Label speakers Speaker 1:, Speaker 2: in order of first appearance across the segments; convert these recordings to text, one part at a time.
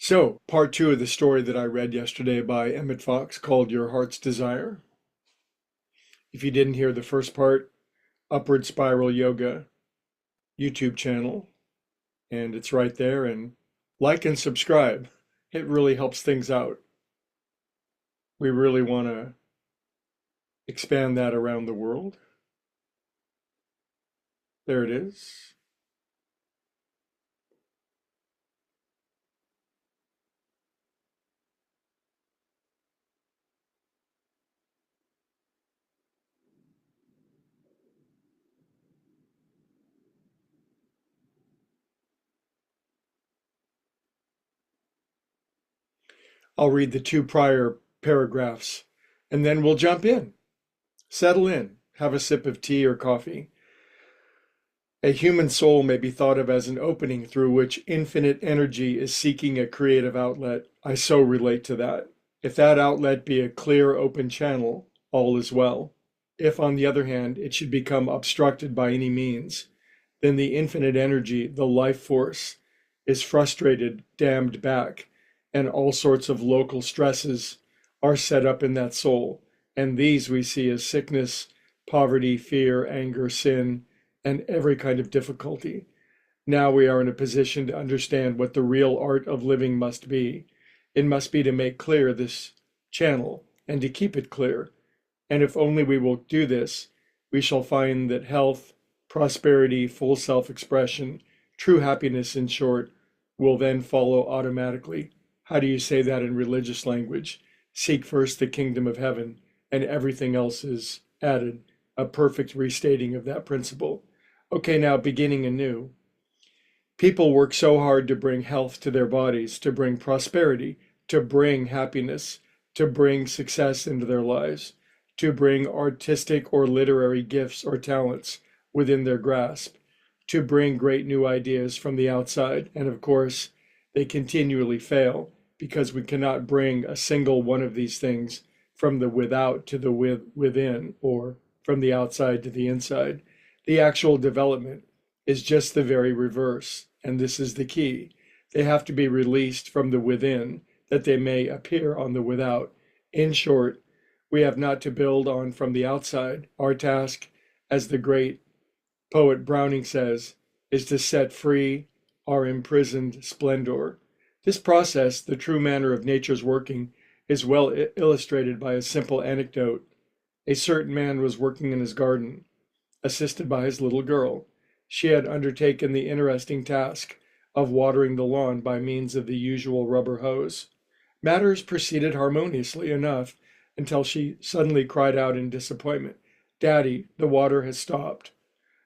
Speaker 1: So, part two of the story that I read yesterday by Emmett Fox called Your Heart's Desire. If you didn't hear the first part, Upward Spiral Yoga YouTube channel, and it's right there. And like and subscribe. It really helps things out. We really want to expand that around the world. There it is. I'll read the two prior paragraphs and then we'll jump in. Settle in, have a sip of tea or coffee. A human soul may be thought of as an opening through which infinite energy is seeking a creative outlet. I so relate to that. If that outlet be a clear, open channel, all is well. If, on the other hand, it should become obstructed by any means, then the infinite energy, the life force, is frustrated, dammed back, and all sorts of local stresses are set up in that soul. And these we see as sickness, poverty, fear, anger, sin, and every kind of difficulty. Now we are in a position to understand what the real art of living must be. It must be to make clear this channel and to keep it clear. And if only we will do this, we shall find that health, prosperity, full self-expression, true happiness, in short, will then follow automatically. How do you say that in religious language? Seek first the kingdom of heaven, and everything else is added. A perfect restating of that principle. Okay, now beginning anew. People work so hard to bring health to their bodies, to bring prosperity, to bring happiness, to bring success into their lives, to bring artistic or literary gifts or talents within their grasp, to bring great new ideas from the outside. And of course, they continually fail because we cannot bring a single one of these things from the without to the within, or from the outside to the inside. The actual development is just the very reverse, and this is the key. They have to be released from the within, that they may appear on the without. In short, we have not to build on from the outside. Our task, as the great poet Browning says, is to set free our imprisoned splendor. This process, the true manner of nature's working, is well illustrated by a simple anecdote. A certain man was working in his garden, assisted by his little girl. She had undertaken the interesting task of watering the lawn by means of the usual rubber hose. Matters proceeded harmoniously enough until she suddenly cried out in disappointment, "Daddy, the water has stopped."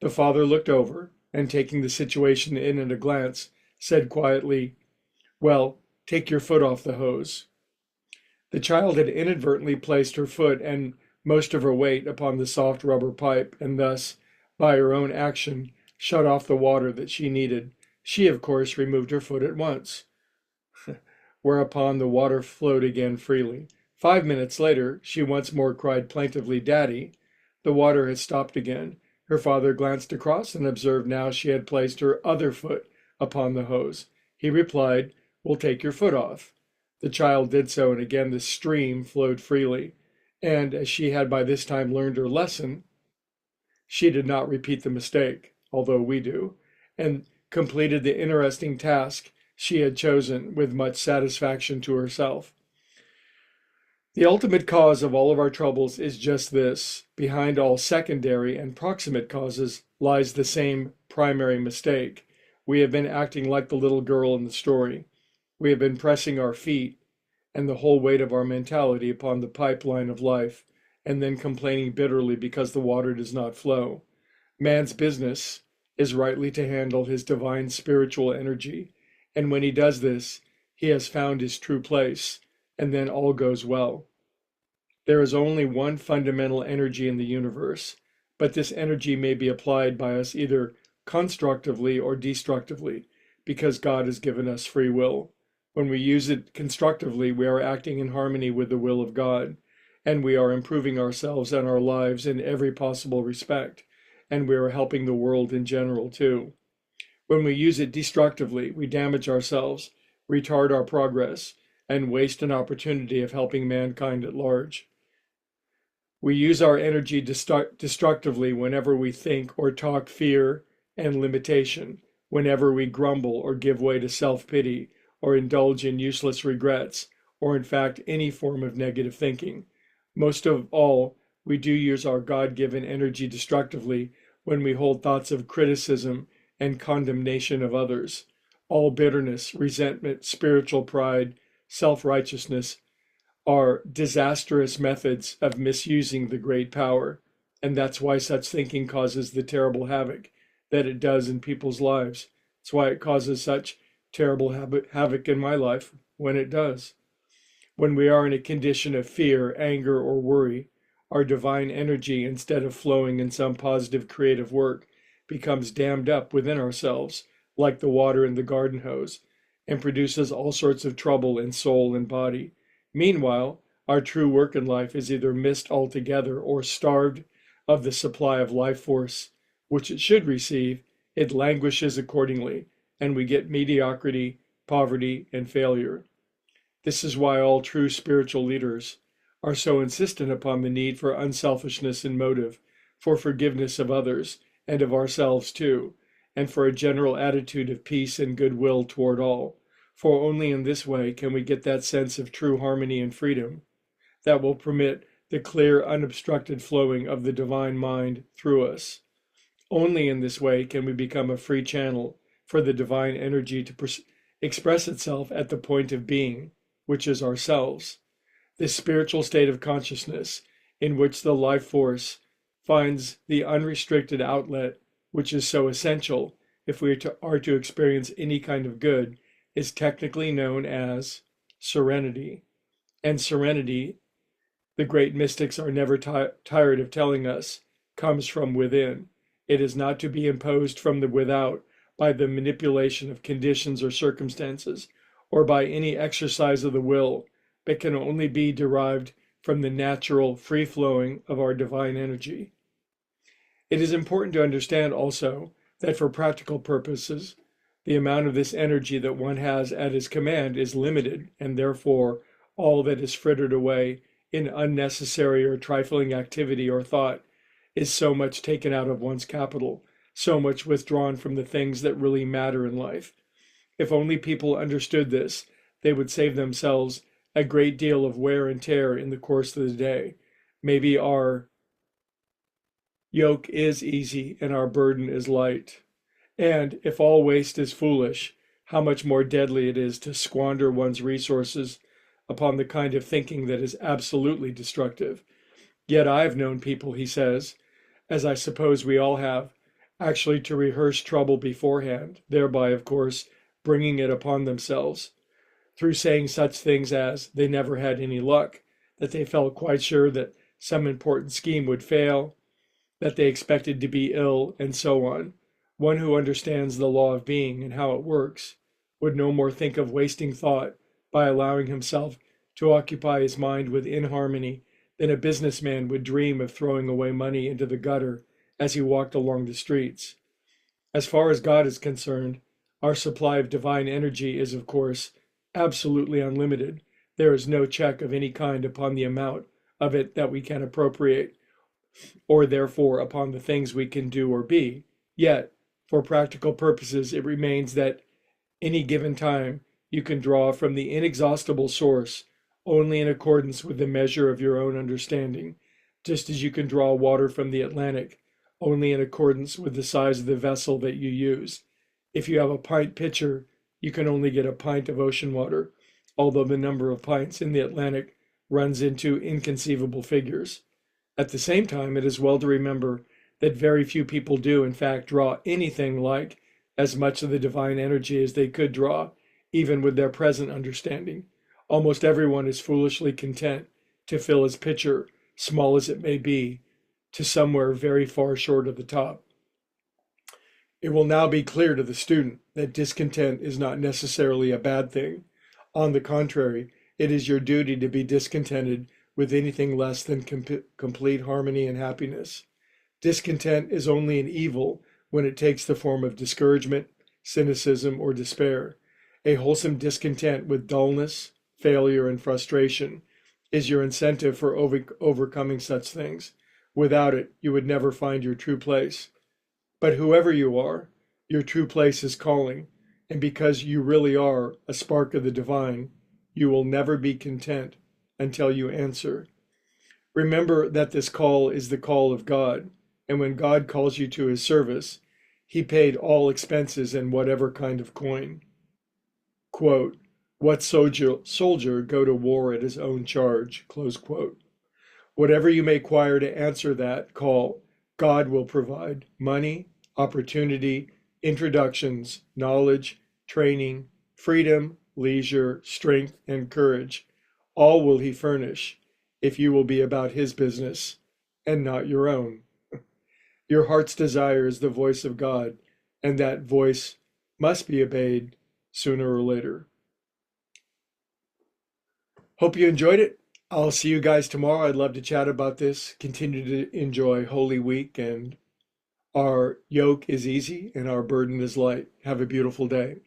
Speaker 1: The father looked over, and taking the situation in at a glance, said quietly, "Well, take your foot off the hose." The child had inadvertently placed her foot and most of her weight upon the soft rubber pipe, and thus, by her own action, shut off the water that she needed. She, of course, removed her foot at once, whereupon the water flowed again freely. 5 minutes later, she once more cried plaintively, "Daddy." The water had stopped again. Her father glanced across and observed now she had placed her other foot upon the hose. He replied, "Well, take your foot off." The child did so, and again the stream flowed freely. And as she had by this time learned her lesson, she did not repeat the mistake, although we do, and completed the interesting task she had chosen with much satisfaction to herself. The ultimate cause of all of our troubles is just this. Behind all secondary and proximate causes lies the same primary mistake. We have been acting like the little girl in the story. We have been pressing our feet and the whole weight of our mentality upon the pipeline of life, and then complaining bitterly because the water does not flow. Man's business is rightly to handle his divine spiritual energy, and when he does this, he has found his true place, and then all goes well. There is only one fundamental energy in the universe, but this energy may be applied by us either constructively or destructively, because God has given us free will. When we use it constructively, we are acting in harmony with the will of God, and we are improving ourselves and our lives in every possible respect, and we are helping the world in general too. When we use it destructively, we damage ourselves, retard our progress, and waste an opportunity of helping mankind at large. We use our energy destructively whenever we think or talk fear and limitation, whenever we grumble or give way to self-pity or indulge in useless regrets, or in fact any form of negative thinking. Most of all, we do use our God-given energy destructively when we hold thoughts of criticism and condemnation of others. All bitterness, resentment, spiritual pride, self-righteousness are disastrous methods of misusing the great power, and that's why such thinking causes the terrible havoc that it does in people's lives. It's why it causes such terrible havoc in my life when it does. When we are in a condition of fear, anger, or worry, our divine energy, instead of flowing in some positive creative work, becomes dammed up within ourselves, like the water in the garden hose, and produces all sorts of trouble in soul and body. Meanwhile, our true work in life is either missed altogether or starved of the supply of life force, which it should receive. It languishes accordingly, and we get mediocrity, poverty, and failure. This is why all true spiritual leaders are so insistent upon the need for unselfishness in motive, for forgiveness of others and of ourselves too, and for a general attitude of peace and goodwill toward all. For only in this way can we get that sense of true harmony and freedom that will permit the clear, unobstructed flowing of the divine mind through us. Only in this way can we become a free channel for the divine energy to express itself at the point of being, which is ourselves. This spiritual state of consciousness in which the life force finds the unrestricted outlet, which is so essential if we are to experience any kind of good, is technically known as serenity. And serenity, the great mystics are never tired of telling us, comes from within. It is not to be imposed from the without by the manipulation of conditions or circumstances, or by any exercise of the will, but can only be derived from the natural free-flowing of our divine energy. It is important to understand also that for practical purposes, the amount of this energy that one has at his command is limited, and therefore all that is frittered away in unnecessary or trifling activity or thought is so much taken out of one's capital, so much withdrawn from the things that really matter in life. If only people understood this, they would save themselves a great deal of wear and tear in the course of the day. Maybe our yoke is easy and our burden is light. And if all waste is foolish, how much more deadly it is to squander one's resources upon the kind of thinking that is absolutely destructive. Yet I've known people, he says, as I suppose we all have, actually to rehearse trouble beforehand, thereby, of course, bringing it upon themselves, through saying such things as they never had any luck, that they felt quite sure that some important scheme would fail, that they expected to be ill, and so on. One who understands the law of being and how it works would no more think of wasting thought by allowing himself to occupy his mind with inharmony than a businessman would dream of throwing away money into the gutter as he walked along the streets. As far as God is concerned, our supply of divine energy is, of course, absolutely unlimited. There is no check of any kind upon the amount of it that we can appropriate, or therefore upon the things we can do or be. Yet, for practical purposes, it remains that any given time you can draw from the inexhaustible source only in accordance with the measure of your own understanding, just as you can draw water from the Atlantic only in accordance with the size of the vessel that you use. If you have a pint pitcher, you can only get a pint of ocean water, although the number of pints in the Atlantic runs into inconceivable figures. At the same time, it is well to remember that very few people do, in fact, draw anything like as much of the divine energy as they could draw, even with their present understanding. Almost everyone is foolishly content to fill his pitcher, small as it may be, to somewhere very far short of the top. It will now be clear to the student that discontent is not necessarily a bad thing. On the contrary, it is your duty to be discontented with anything less than complete harmony and happiness. Discontent is only an evil when it takes the form of discouragement, cynicism, or despair. A wholesome discontent with dullness, failure, and frustration is your incentive for overcoming such things. Without it, you would never find your true place. But whoever you are, your true place is calling, and because you really are a spark of the divine, you will never be content until you answer. Remember that this call is the call of God, and when God calls you to his service, he paid all expenses in whatever kind of coin. Quote, what soldier go to war at his own charge, close quote. Whatever you may require to answer that call, God will provide money, opportunity, introductions, knowledge, training, freedom, leisure, strength, and courage. All will he furnish if you will be about his business and not your own. Your heart's desire is the voice of God, and that voice must be obeyed sooner or later. Hope you enjoyed it. I'll see you guys tomorrow. I'd love to chat about this. Continue to enjoy Holy Week, and our yoke is easy and our burden is light. Have a beautiful day.